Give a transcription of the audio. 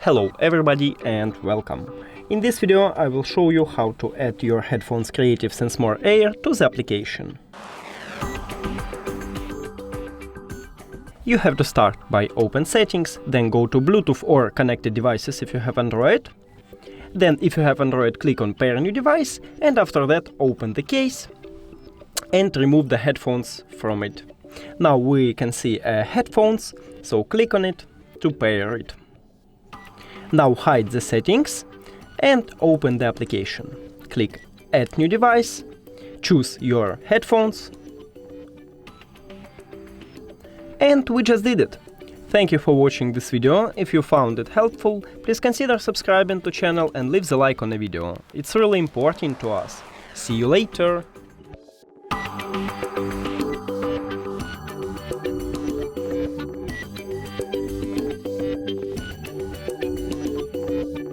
Hello everybody and welcome. In this video I will show you how to add your headphones Creative Sensemore Air to the application. You have to start by open settings, then go to Bluetooth or connected devices if you have Android. Then if you have Android, click on pair new device, and after that open the case and remove the headphones from it. Now we can see headphones, so click on it to pair it. Now hide the settings and open the application. Click Add new device, choose your headphones, and we just did it. Thank you for watching this video. If you found it helpful, please consider subscribing to channel and leave the like on the video. It's really important to us. See you later!